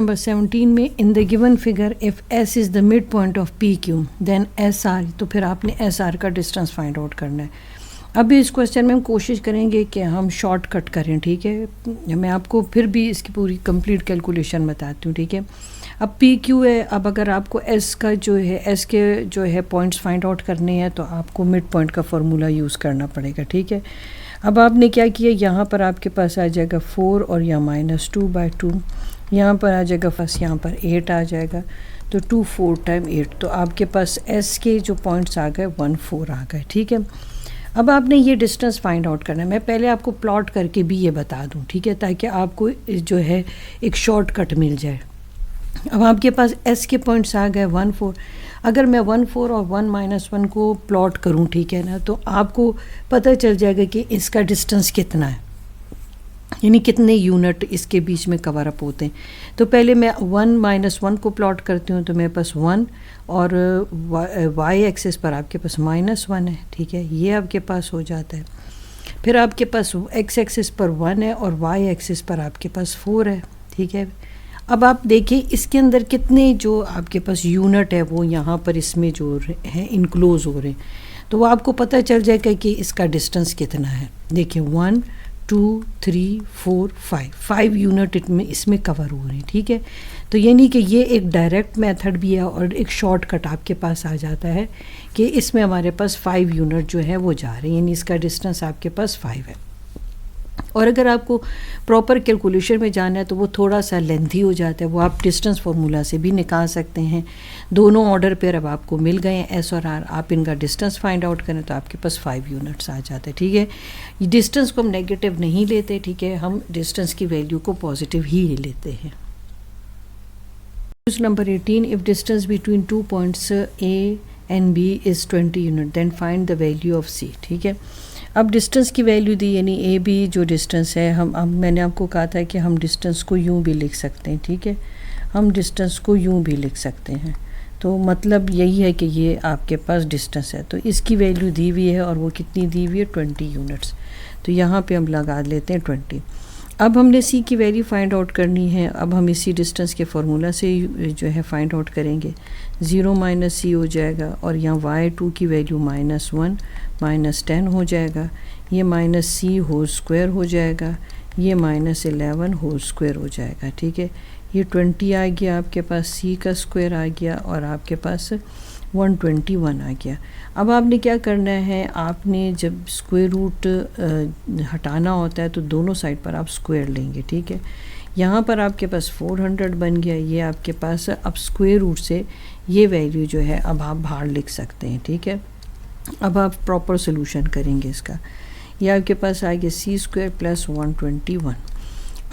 Number 17 में in the given figure if S is the mid point of P Q then S R, तो फिर आपने S R का distance find out करना है। अभी इस क्वेश्चन में हम कोशिश करेंगे कि हम शॉर्टकट करें, ठीक है। मैं आपको फिर भी इसकी पूरी कंप्लीट कैलकुलेशन बताती हूँ, ठीक है। अब पी क्यू है, अब अगर आपको एस का जो है एस के जो है पॉइंट्स फाइंड आउट करने हैं तो आपको मिड पॉइंट का फार्मूला यूज़ करना पड़ेगा, ठीक है। अब आपने क्या किया, यहाँ पर आपके पास आ जाएगा 4 और यहाँ -2/2, यहाँ पर आ जाएगा फर्स्ट, यहाँ पर 8 आ जाएगा, तो 2 4 टाइम 8, तो आपके पास एस के जो पॉइंट्स आ गए 1 4 आ गए, ठीक है। अब आपने ये डिस्टेंस फाइंड आउट करना है। मैं पहले आपको प्लॉट करके भी ये बता दूं, ठीक है, ताकि आपको जो है एक शॉर्टकट मिल जाए। अब आपके पास एस के पॉइंट्स आ गए 1 4, अगर मैं 1 4 और 1 -1 को प्लॉट करूं, ठीक है ना, तो आपको पता चल जाएगा कि इसका डिस्टेंस कितना है, यानी कितने यूनिट इसके बीच में कवर अप होते हैं। तो पहले मैं 1 -1 को प्लॉट करती हूँ, तो मेरे पास 1 और वाई एक्सिस पर आपके पास -1 है, ठीक है, ये आपके पास हो जाता है। फिर आपके पास एक्स एक्सिस पर 1 है और वाई एक्सिस पर आपके पास 4 है, ठीक है। अब आप देखिए इसके अंदर कितने जो आपके पास यूनिट है वो यहाँ पर इसमें जो है इनक्लोज हो रहे हैं, तो वो आपको पता चल जाएगा कि इसका डिस्टेंस कितना है। देखिए 1 2 3 4 5 यूनिट इसमें कवर हो रहे हैं, ठीक है। तो यानी कि ये एक डायरेक्ट मेथड भी है और एक शॉर्टकट आपके पास आ जाता है कि इसमें हमारे पास 5 यूनिट जो है वो जा रहे हैं, यानी इसका डिस्टेंस आपके पास 5 है। और अगर आपको प्रॉपर कैलकुलेशन में जाना है तो वो थोड़ा सा लेंथी हो जाता है, वो आप डिस्टेंस फार्मूला से भी निकाल सकते हैं। दोनों ऑर्डर पर अब आपको मिल गए हैं एस और आर, आप इनका डिस्टेंस फाइंड आउट करें तो आपके पास 5 यूनिट्स आ जाते हैं, ठीक है। डिस्टेंस को हम नेगेटिव नहीं लेते, ठीक है, हम डिस्टेंस की वैल्यू को पॉजिटिव ही लेते हैं। Number 18, if distance between 2 points A and B is 20 unit then find the value of C, ठीक है। अब डिस्टेंस की वैल्यू दी, यानी ए बी जो डिस्टेंस है, हम अब मैंने आपको कहा था कि हम डिस्टेंस को यूं भी लिख सकते हैं, ठीक है, हम डिस्टेंस को यूं भी लिख सकते हैं। तो मतलब यही है कि ये आपके पास डिस्टेंस है, तो इसकी वैल्यू दी हुई है और वो कितनी दी हुई है 20 यूनिट्स, तो यहाँ पे हम लगा लेते हैं 20। अब हमने सी की वैल्यू फाइंड आउट करनी है। अब हम इसी डिस्टेंस के फार्मूला से जो है फाइंड आउट करेंगे, 0 - c हो जाएगा और यहाँ y2 की वैल्यू -1 -10 हो जाएगा, ये -c होल स्क्वायर हो जाएगा, ये -11 होल स्क्वायर हो जाएगा, ठीक है। ये 20 आ गया, आपके पास c का स्क्वायर आ गया और आपके पास 121 आ गया। अब आपने क्या करना है, आपने जब स्क्वायर रूट हटाना होता है तो दोनों साइड पर आप स्क्वायर लेंगे, ठीक है। यहाँ पर आपके पास 400 बन गया, ये आपके पास अब स्क्वायर रूट से ये वैल्यू जो है अब आप बाहर लिख सकते हैं, ठीक है। अब आप प्रॉपर सोल्यूशन करेंगे इसका, ये आपके पास आ गया c² + 121।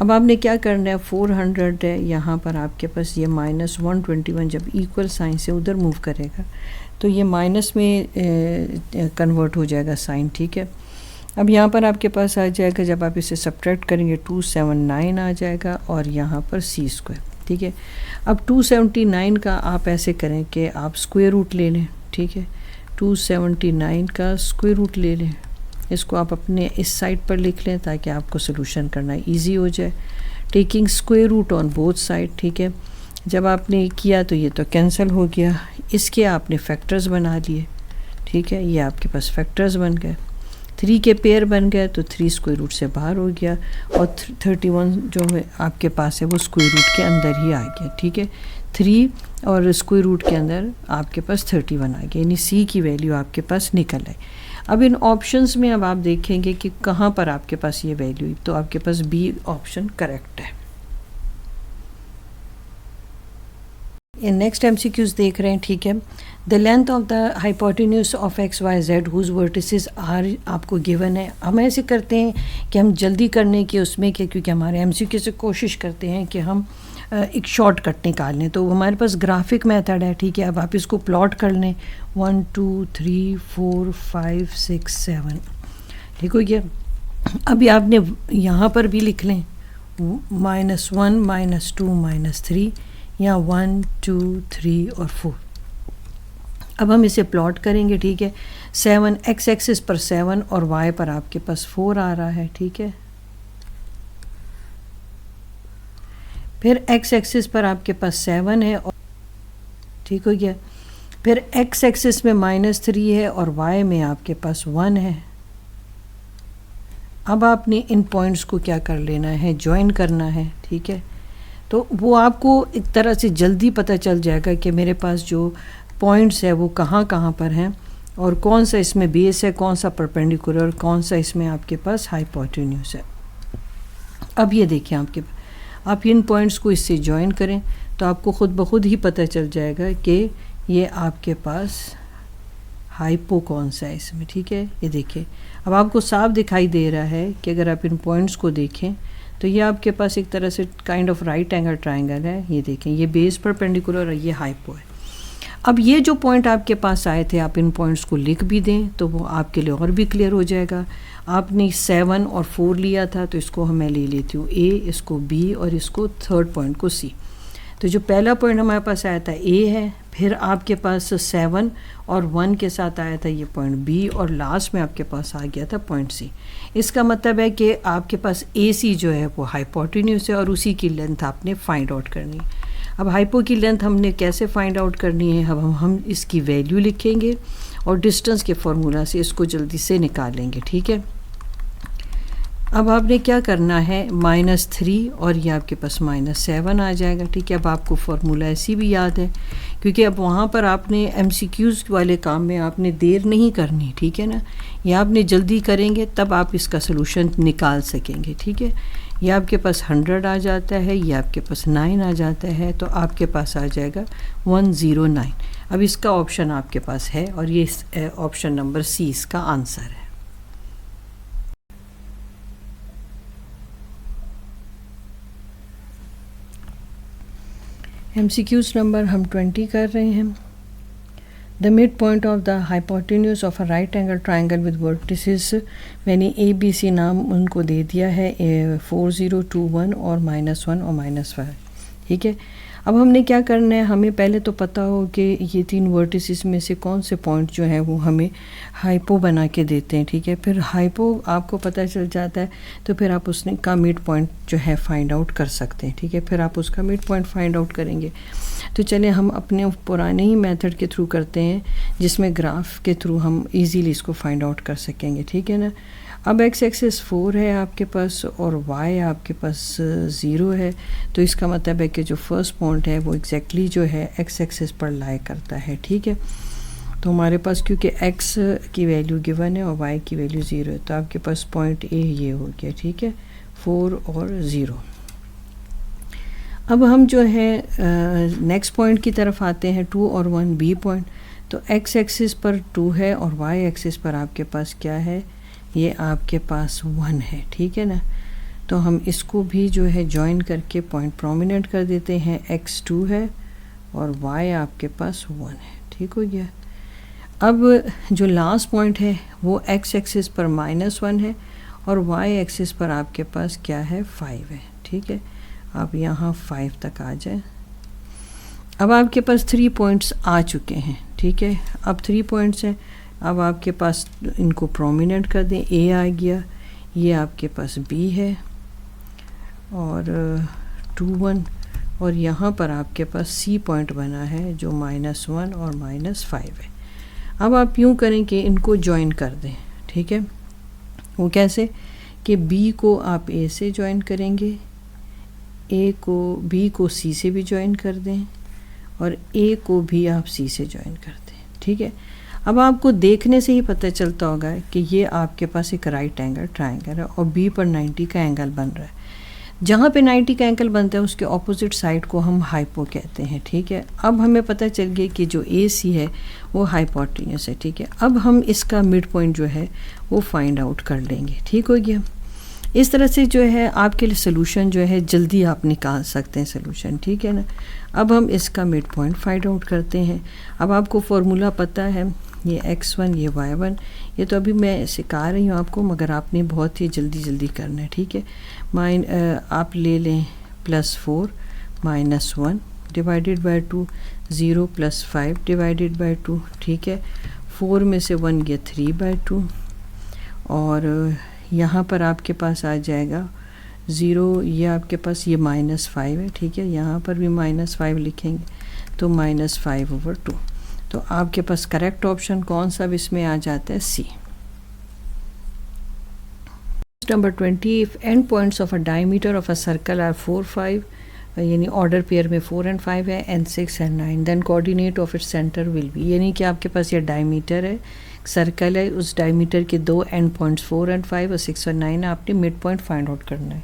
अब आपने क्या करना है, 400 है, यहाँ पर आपके पास ये -121 जब इक्वल साइन से उधर मूव करेगा तो ये माइनस में कन्वर्ट हो जाएगा साइन, ठीक है। अब यहाँ पर आपके पास आ जाएगा, जब आप इसे सब्ट्रैक्ट करेंगे 279 आ जाएगा और यहाँ पर c², ठीक है। अब 279 का आप ऐसे करें कि आप स्क्वायर रूट ले लें, ठीक है, 279 का स्क्वायर रूट ले लें, इसको आप अपने इस साइड पर लिख लें ताकि आपको सोल्यूशन करना इजी हो जाए, taking square root on both side, ठीक है। जब आपने किया तो ये तो कैंसिल हो गया, इसके आपने फैक्टर्स बना लिए, ठीक है, ये आपके पास फैक्टर्स बन गए, 3 के पेयर बन गए तो 3 स्क्वायर रूट से बाहर हो गया और 31 जो है आपके पास है वो स्क्वायर रूट के अंदर ही आ गया, ठीक है। 3 और स्क्वायर रूट के अंदर आपके पास 31 आ गया, यानी सी की वैल्यू आपके पास निकल आई। अब इन ऑप्शंस में अब आप देखेंगे कि कहाँ पर आपके पास ये वैल्यू, तो आपके पास बी ऑप्शन करेक्ट है। ये नेक्स्ट MCQs देख रहे हैं, ठीक है। The length of the hypotenuse of XYZ whose vertices are आपको गिवन है। हम ऐसे करते हैं कि हम जल्दी करने की उसमें कि क्योंकि हमारे MCQ से कोशिश करते हैं कि हम एक शॉर्टकट निकाल लें, तो हमारे पास ग्राफिक मेथड है, ठीक है। अब आप इसको प्लॉट कर लें, 1 2 3 4 5 6 7, ठीक हो गया। अभी आपने यहाँ पर भी लिख लें -1 -2 -3, यहाँ 1 2 3 और 4। अब हम इसे प्लॉट करेंगे, ठीक है। 7 x एक्सिस पर 7 और y पर आपके पास 4 आ रहा है, ठीक है। फिर एक्स एक्सिस पर आपके पास 7 है और ठीक हो गया। फिर एक्स एक्सिस में -3 है और वाई में आपके पास 1 है। अब आपने इन पॉइंट्स को क्या कर लेना है, ज्वाइन करना है, ठीक है। तो वो आपको एक तरह से जल्दी पता चल जाएगा कि मेरे पास जो पॉइंट्स है वो कहाँ कहाँ पर हैं और कौन सा इसमें बेस है, कौन सा परपेंडिकुलर, कौन सा इसमें आपके पास हाइपोटेन्यूज है। अब ये देखिए आप इन पॉइंट्स को इससे ज्वाइन करें तो आपको ख़ुद ब खुद ही पता चल जाएगा कि ये आपके पास हाइपो कौन सा है इसमें, ठीक है। ये देखिए अब आपको साफ दिखाई दे रहा है कि अगर आप इन पॉइंट्स को देखें तो ये आपके पास एक तरह से kind of right angle triangle है। ये देखें ये बेस परपेंडिकुलर और ये हाइपो है। अब ये जो पॉइंट आपके पास आए थे आप इन पॉइंट्स को लिख भी दें तो वो आपके लिए और भी क्लियर हो जाएगा। आपने 7 और 4 लिया था तो इसको मैं ले लेती हूँ ए, इसको बी और इसको थर्ड पॉइंट को सी। तो जो पहला पॉइंट हमारे पास आया था ए है, फिर आपके पास 7 और 1 के साथ आया था ये पॉइंट बी और लास्ट में आपके पास आ गया था पॉइंट सी। इसका मतलब है कि आपके पास ए सी जो है वो हाइपोटेन्यूज है और उसी की लेंथ आपने फाइंड आउट करनी है। अब हाइपो की लेंथ हमने कैसे फाइंड आउट करनी है, अब हम इसकी वैल्यू लिखेंगे और डिस्टेंस के फार्मूला से इसको जल्दी से निकालेंगे, ठीक है। अब आपने क्या करना है, -3 और ये आपके पास -7 आ जाएगा, ठीक है। अब आपको फार्मूला ऐसी भी याद है क्योंकि अब वहाँ पर आपने MCQs वाले काम में आपने देर नहीं करनी, ठीक है ना। ये आपने जल्दी करेंगे तब आप इसका सलूशन निकाल सकेंगे, ठीक है। ये आपके पास 100 आ जाता है, ये आपके पास 9 आ जाता है, तो आपके पास आ जाएगा 109। अब इसका ऑप्शन आपके पास है और ये ऑप्शन नंबर सी इसका आंसर है। MCQs नंबर हम 20 कर रहे हैं। The midpoint of the hypotenuse of a right angle triangle with vertices मैंने ABC नाम उनको दे दिया है 4021 और -1 और -5, ठीक है। अब हमने क्या करना है, हमें पहले तो पता हो कि ये 3 वर्टिसेस में से कौन से पॉइंट जो है वो हमें हाइपो बना के देते हैं, ठीक है। फिर हाइपो आपको पता चल जाता है तो फिर आप उसने का मिड पॉइंट जो है फाइंड आउट कर सकते हैं, ठीक है। फिर आप उसका मिड पॉइंट फाइंड आउट करेंगे तो चलिए हम अपने पुराने ही मेथड के थ्रू करते हैं जिसमें ग्राफ के थ्रू हम इजीली इसको फाइंड आउट कर सकेंगे, ठीक है ना। अब x एक्सिस 4 है आपके पास और y आपके पास 0 है, तो इसका मतलब है कि जो फर्स्ट पॉइंट है वो एग्जैक्टली जो है x एक्सिस पर लाई करता है, ठीक है। तो हमारे पास क्योंकि x की वैल्यू गिवन है और y की वैल्यू 0 है तो आपके पास पॉइंट A ये हो गया, ठीक है, 4 और 0। अब हम जो है नेक्स्ट पॉइंट की तरफ आते हैं 2 और 1 B पॉइंट। तो x एक्सिस पर 2 है और y एक्सिस पर आपके पास क्या है, ये आपके पास 1 है, ठीक है ना। तो हम इसको भी जो है जॉइन करके पॉइंट प्रोमिनेंट कर देते हैं, x 2 है और y आपके पास 1 है, ठीक हो गया। अब जो लास्ट पॉइंट है वो x एक्सिस पर -1 है और y एक्सिस पर आपके पास क्या है, 5 है, ठीक है। अब यहाँ 5 तक आ जाए। अब आपके पास 3 पॉइंट्स आ चुके हैं, ठीक है। अब 3 पॉइंट्स हैं, अब आपके पास इनको प्रोमिनेंट कर दें, A आ गया, ये आपके पास B है और 2 1 और यहाँ पर आपके पास C पॉइंट बना है जो -1 और -5 है। अब आप यूँ करें कि इनको जॉइन कर दें, ठीक है। वो कैसे कि B को आप A से जॉइन करेंगे, B को C से भी जॉइन कर दें और A को भी आप C से जॉइन कर दें, ठीक है। अब आपको देखने से ही पता चलता होगा कि ये आपके पास एक राइट एंगल ट्रायंगल है और बी पर 90 का एंगल बन रहा है। जहाँ पे 90 का एंगल बनता है उसके ऑपोजिट साइड को हम हाइपो कहते हैं, ठीक है। अब हमें पता चल गया कि जो ए सी है वो हाइपोटेन्यूस है, ठीक है। अब हम इसका मिड पॉइंट जो है वो फाइंड आउट कर लेंगे, ठीक हो गया। इस तरह से जो है आपके लिए सोल्यूशन जो है जल्दी आप निकाल सकते हैं सोल्यूशन, ठीक है ना। अब हम इसका मिड पॉइंट फाइंड आउट करते हैं। अब आपको फार्मूला पता है, ये x1 ये y1, ये तो अभी मैं सिखा रही हूँ आपको मगर आपने बहुत ही जल्दी करना है, ठीक है। आप ले लें +4 -1 डिवाइडेड बाय 2, 0 + 5 डिवाइडेड बाय 2, ठीक है। 4 में से 1 गया 3/2 और यहाँ पर आपके पास आ जाएगा 0, ये आपके पास ये -5 है, ठीक है, यहाँ पर भी -5 लिखेंगे तो -5/2। तो आपके पास करेक्ट ऑप्शन कौन सा अब इसमें आ जाता है? C. Number 20, if end points of a diameter of a circle are 4, 5, यानी ऑर्डर पेयर में 4 और 5 है, एंड 6 और 9, then coordinate of its centre will be, यानी कि आपके पास ये डायमीटर है, सर्कल है, उस डायमीटर के दो एंड पॉइंट्स 4 और 5 और 6 और 9 है, आपने मिड पॉइंट फाइंड आउट करना है।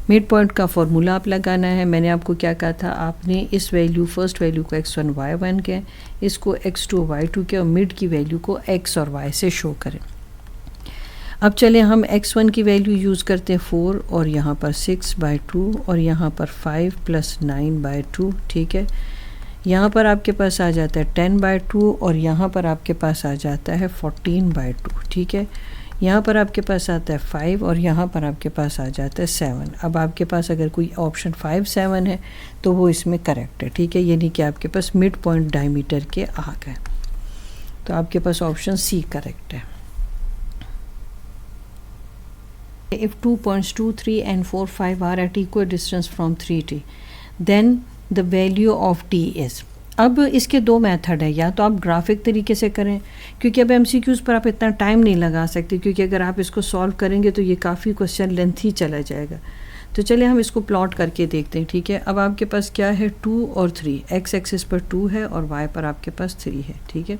मिड पॉइंट का फॉर्मूला आप लगाना है। मैंने आपको क्या कहा था, आपने इस वैल्यू फर्स्ट वैल्यू को x1 y1 के, इसको x2 y2 के, और मिड की वैल्यू को x और y से शो करें। अब चले हम x1 की वैल्यू यूज़ करते हैं 4, और यहाँ पर 6/2, और यहाँ पर 5 + 9/2, ठीक है। यहाँ पर आपके पास आ जाता है 10/2, और यहाँ पर आपके पास आ जाता है 14/2, ठीक है। यहाँ पर आपके पास आता है 5, और यहाँ पर आपके पास आ जाता है 7। अब आपके पास अगर कोई ऑप्शन 5, 7 है तो वो इसमें करेक्ट है, ठीक है, यानी कि आपके पास मिड पॉइंट डायमीटर के आ गए, तो आपके पास ऑप्शन सी करेक्ट है। If 2 points 2, 3 and 4, 5 are at equal distance from 3t, then the value of t is। अब इसके दो मेथड है, या तो आप ग्राफिक तरीके से करें, क्योंकि अब MCQs पर आप इतना टाइम नहीं लगा सकते, क्योंकि अगर आप इसको सॉल्व करेंगे तो ये काफ़ी क्वेश्चन लेंथी चला जाएगा। तो चलिए हम इसको प्लॉट करके देखते हैं, ठीक है। अब आपके पास क्या है, 2 और 3, x एक्सिस पर 2 है और y पर आपके पास 3 है, ठीक है।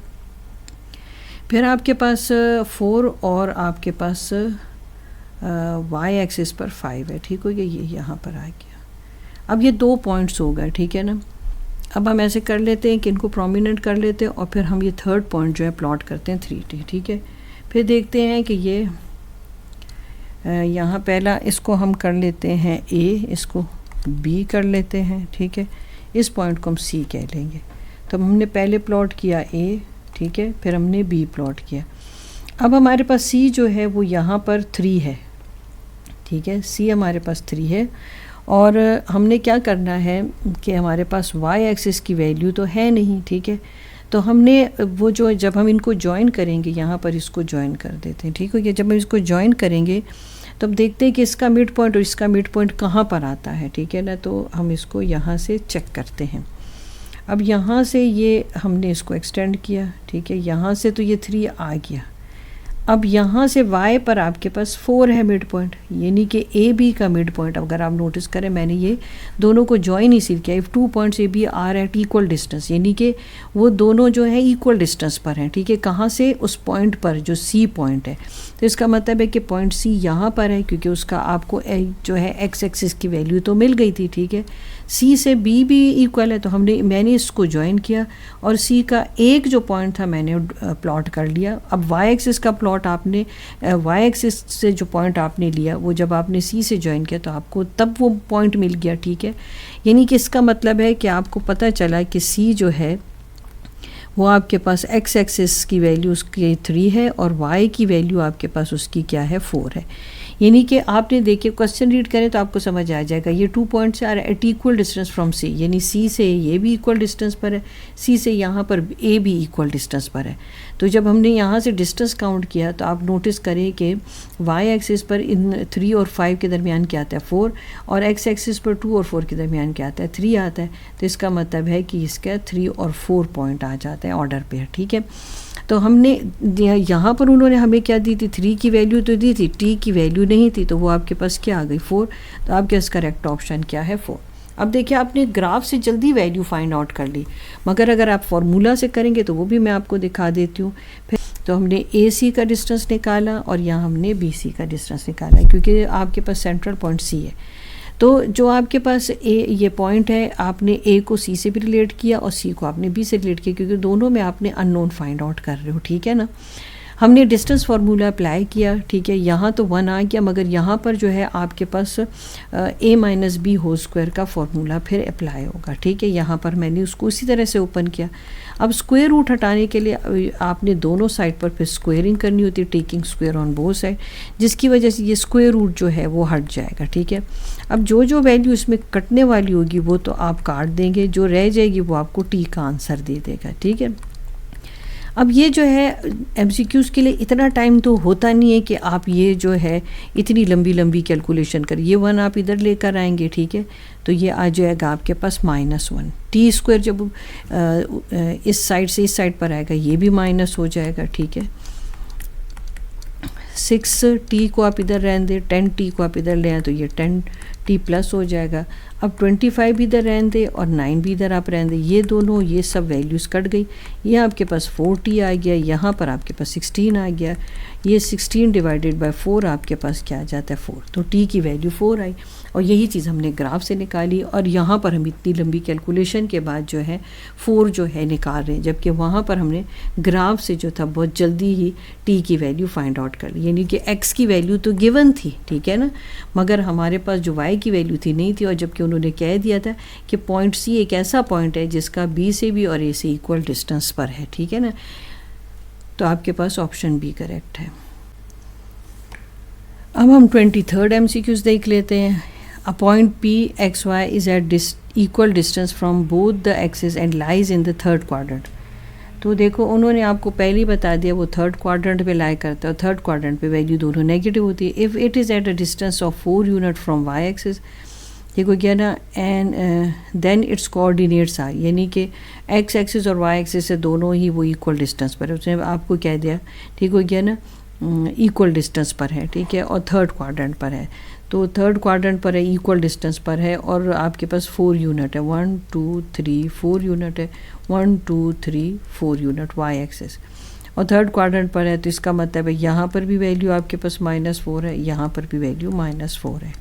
फिर आपके पास 4 और आपके पास y एक्सिस पर 5 है, ठीक हो गया, ये यहाँ पर आ गया। अब ये दो पॉइंट्स हो गए, ठीक है ना। अब हम ऐसे कर लेते हैं कि इनको प्रोमिनेंट कर लेते हैं, और फिर हम ये थर्ड पॉइंट जो है प्लॉट करते हैं 3t, ठीक है। फिर देखते हैं कि ये यहाँ पहला इसको हम कर लेते हैं a, इसको b कर लेते हैं, ठीक है। इस पॉइंट को हम c कह लेंगे। तो हमने पहले प्लॉट किया a, ठीक है, फिर हमने b प्लॉट किया। अब हमारे पास c जो है वो यहाँ पर 3 है, ठीक है, c हमारे पास 3 है, और हमने क्या करना है कि हमारे पास y एक्सिस की वैल्यू तो है नहीं, ठीक है। तो हमने वो जो, जब हम इनको जॉइन करेंगे, यहाँ पर इसको जॉइन कर देते हैं, ठीक हो गया। जब हम इसको जॉइन करेंगे तो अब देखते हैं कि इसका मिड पॉइंट और इसका मिड पॉइंट कहाँ पर आता है, ठीक है ना। तो हम इसको यहाँ से चेक करते हैं। अब यहाँ से ये हमने इसको एक्सटेंड किया, ठीक है, यहाँ से तो ये 3 आ गया। अब यहाँ से y पर आपके पास 4 है मिड पॉइंट, यानी कि ए बी का मिड पॉइंट। अगर आप नोटिस करें, मैंने ये दोनों को जॉइन इसीलिए किया, if 2 points A B are at equal distance, यानी कि वो दोनों जो है इक्वल डिस्टेंस पर हैं, ठीक है। कहाँ से? उस पॉइंट पर जो सी पॉइंट है। तो इसका मतलब है कि पॉइंट सी यहाँ पर है, क्योंकि उसका आपको जो है एक्स एक्सिस की वैल्यू तो मिल गई थी, ठीक है। सी से बी भी इक्वल है, तो मैंने इसको ज्वाइन किया, और सी का एक जो पॉइंट था मैंने प्लॉट कर लिया। अब वाई एक्सिस का प्लॉट आपने वाई एक्सिस से जो पॉइंट आपने लिया, वो जब आपने सी से ज्वाइन किया तो आपको तब वो पॉइंट मिल गया, ठीक है। यानी कि इसका मतलब है कि आपको पता चला कि सी जो है वो आपके पास एक्स एक्सिस की वैल्यू उसकी 3 है, और वाई की वैल्यू आपके पास उसकी क्या है, 4 है। यानी कि आपने देखिए क्वेश्चन रीड करें तो आपको समझ आ जाएगा, ये 2 points are at equal distance from C, यानी सी से ये भी इक्वल डिस्टेंस पर है, सी से यहाँ पर ए भी इक्वल डिस्टेंस पर है। तो जब हमने यहाँ से डिस्टेंस काउंट किया तो आप नोटिस करें कि वाई एक्सिस पर इन 3 और 5 के दरमियान क्या आता है, 4, और एक्स एक्सिस पर 2 और 4 के दरमियान क्या आता है, 3 आता है। तो इसका मतलब है कि इसका 3 और 4 पॉइंट आ जाता है ऑर्डर पे, ठीक है। तो हमने यहाँ पर उन्होंने हमें क्या दी थी, 3 की वैल्यू तो दी थी, टी की वैल्यू नहीं थी, तो वो आपके पास क्या आ गई, 4। तो आपके पास करेक्ट ऑप्शन क्या है, 4। अब देखिए आपने ग्राफ से जल्दी वैल्यू फाइंड आउट कर ली, मगर अगर आप फार्मूला से करेंगे तो वो भी मैं आपको दिखा देती हूँ। फिर तो हमने ए सी का डिस्टेंस निकाला, और यहाँ हमने बी सी का डिस्टेंस निकाला, क्योंकि आपके पास सेंट्रल पॉइंट सी है। तो जो आपके पास ये पॉइंट है, आपने ए को सी से भी रिलेट किया और सी को आपने बी से रिलेट किया, क्योंकि दोनों में आपने अननोन फाइंड आउट कर रहे हो, ठीक है ना। हमने डिस्टेंस फार्मूला अप्लाई किया, ठीक है। यहाँ तो 1 आ गया, मगर यहाँ पर जो है आपके पास a minus b whole square का फार्मूला फिर अप्लाई होगा, ठीक है। यहाँ पर मैंने उसको उसी तरह से ओपन किया। अब स्क्वायर रूट हटाने के लिए आपने दोनों साइड पर फिर स्क्वायरिंग करनी होती है, taking square on both side, जिसकी वजह से ये स्क्वायर रूट जो है वो हट जाएगा, ठीक है। अब जो वैल्यू इसमें कटने वाली होगी वो तो आप काट देंगे, जो रह जाएगी वो आपको टी का आंसर दे देगा, ठीक है। अब ये जो है MCQs के लिए इतना टाइम तो होता नहीं है कि आप ये जो है इतनी लंबी लंबी कैलकुलेशन कर, ये 1 आप इधर लेकर आएंगे, ठीक है, तो ये आ जाएगा आपके पास -1 टी स्क्वायर। जब इस साइड से इस साइड पर आएगा ये भी माइनस हो जाएगा, ठीक है। 6t को आप इधर रहने दें, 10t को आप इधर ले आए तो ये 10t प्लस हो जाएगा। अब 25 भी इधर रहने दें और 9 भी इधर आप रहने दें, ये दोनों ये सब वैल्यूज़ कट गई, ये आपके पास 4t आ गया, यहाँ पर आपके पास 16 आ गया, ये 16 डिवाइडेड बाय 4 आपके पास क्या आ जाता है 4, तो t की वैल्यू 4 आई। और यही चीज़ हमने ग्राफ से निकाली और यहाँ पर हम इतनी लंबी कैलकुलेशन के बाद जो है 4 जो है निकाल रहे हैं, जबकि वहाँ पर हमने ग्राफ से जो था बहुत जल्दी ही t की वैल्यू फाइंड आउट कर ली, यानी कि x की वैल्यू तो गिवन थी, ठीक है ना, मगर हमारे पास जो y की वैल्यू थी नहीं थी। और जबकि उन्होंने कह दिया था कि पॉइंट C एक ऐसा पॉइंट है जिसका B से भी और A से इक्वल डिस्टेंस पर है, ठीक है ना, तो आपके पास ऑप्शन बी करेक्ट है। अब हम 23rd MCQs देख लेते हैं। A point P XY is at equal distance from both the axes and lies in the third quadrant। तो देखो उन्होंने आपको पहले ही बता दिया वो थर्ड क्वाड्रेंट पे लाई करता है और थर्ड क्वाड्रेंट पे वैल्यू दोनों नेगेटिव होती है। If it is at a distance of 4 unit from y axis, देखो क्या ना, and then its coordinates are, यानी कि x एक्सिस और y एक्सिस से दोनों ही वो इक्वल डिस्टेंस पर है। उसने आपको कह दिया, ठीक हो गया ना, इक्वल डिस्टेंस पर है, ठीक है, और थर्ड क्वाड्रेंट पर है, तो थर्ड क्वाड्रेंट पर है, इक्वल डिस्टेंस पर है और आपके पास 4 यूनिट है, 1 2 3 4 यूनिट है, 1 2 3 4 यूनिट y एक्सिस, और थर्ड क्वाड्रेंट पर है, तो इसका मतलब है यहाँ पर भी वैल्यू आपके पास -4 है, यहाँ पर भी वैल्यू -4 है,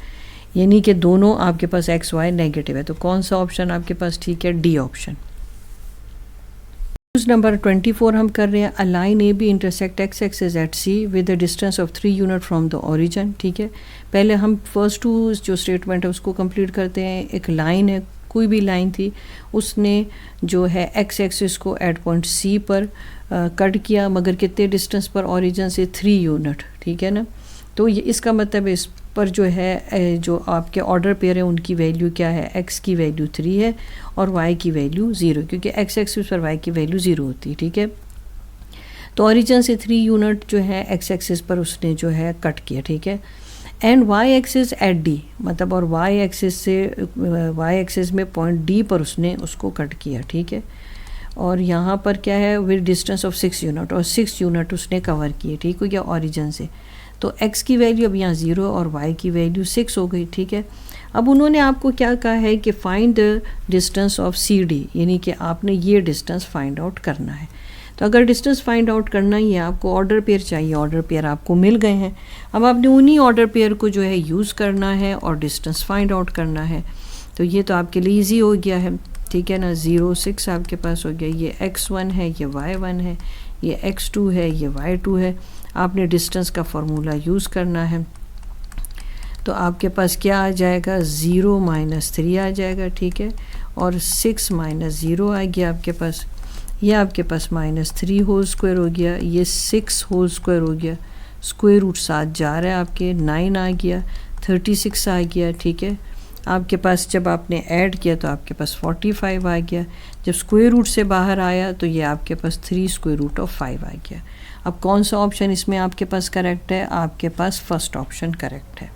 यानी कि दोनों आपके पास x y नेगेटिव है। तो कौन सा ऑप्शन आपके पास ठीक है, डी ऑप्शन। नंबर 24 हम कर रहे हैं। A line A B intersect x axis at C with the distance of 3 unit from the origin, ठीक है। पहले हम फर्स्ट टू जो स्टेटमेंट है उसको कंप्लीट करते हैं। एक लाइन है, कोई भी लाइन थी, उसने जो है x एक्सिस को एट पॉइंट C पर कट किया, मगर कितने डिस्टेंस पर, ओरिजिन से 3 यूनिट, ठीक है ना। तो ये इसका मतलब इस पर जो है जो आपके ऑर्डर पेयर है उनकी वैल्यू क्या है, x की वैल्यू 3 है और y की वैल्यू 0, क्योंकि x एक्सिस पर y की वैल्यू 0 होती है, ठीक है। तो ओरिजिन से 3 यूनिट जो है x एक्सिस पर उसने जो है कट किया, ठीक है। And y axis at d, मतलब और y एक्सिस से y एक्सिस में पॉइंट d पर उसने उसको कट किया, ठीक है। और यहाँ पर क्या है, विद डिस्टेंस ऑफ 6 यूनिट, और 6 यूनिट उसने कवर किए, ठीक हो गया, ओरिजिन से। तो x की वैल्यू अब यहाँ 0 और y की वैल्यू 6 हो गई, ठीक है। अब उन्होंने आपको क्या कहा है कि find the distance of CD, यानी कि आपने ये डिस्टेंस फाइंड आउट करना है। तो अगर डिस्टेंस फाइंड आउट करना ही है, आपको ऑर्डर पेयर चाहिए, ऑर्डर पेयर आपको मिल गए हैं, अब आपने उन्हीं ऑर्डर पेयर को जो है यूज़ करना है और डिस्टेंस फाइंड आउट करना है। तो ये तो आपके लिए ईजी हो गया है, ठीक है ना। 0 6 आपके पास हो गया, ये x1 है, ये y1 है, ये x2 है, ये y2 है। आपने डिस्टेंस का फार्मूला यूज़ करना है, तो आपके पास क्या आ जाएगा, 0 - 3 आ जाएगा, ठीक है, और 6 - 0 आ गया आपके पास, ये आपके पास -3 होल स्क्वायर हो गया, ये 6 होल स्क्वायर हो गया, स्क्वायर रूट 7 जा रहा है आपके, 9 आ गया, 36 आ गया, ठीक है। आपके पास जब आपने ऐड किया तो आपके पास 45 आ गया, जब स्क्वायर रूट से बाहर आया तो ये आपके पास 3 स्क्वायर रूट ऑफ 5 आ गया। अब कौन सा ऑप्शन इसमें आपके पास करेक्ट है, आपके पास फर्स्ट ऑप्शन करेक्ट है।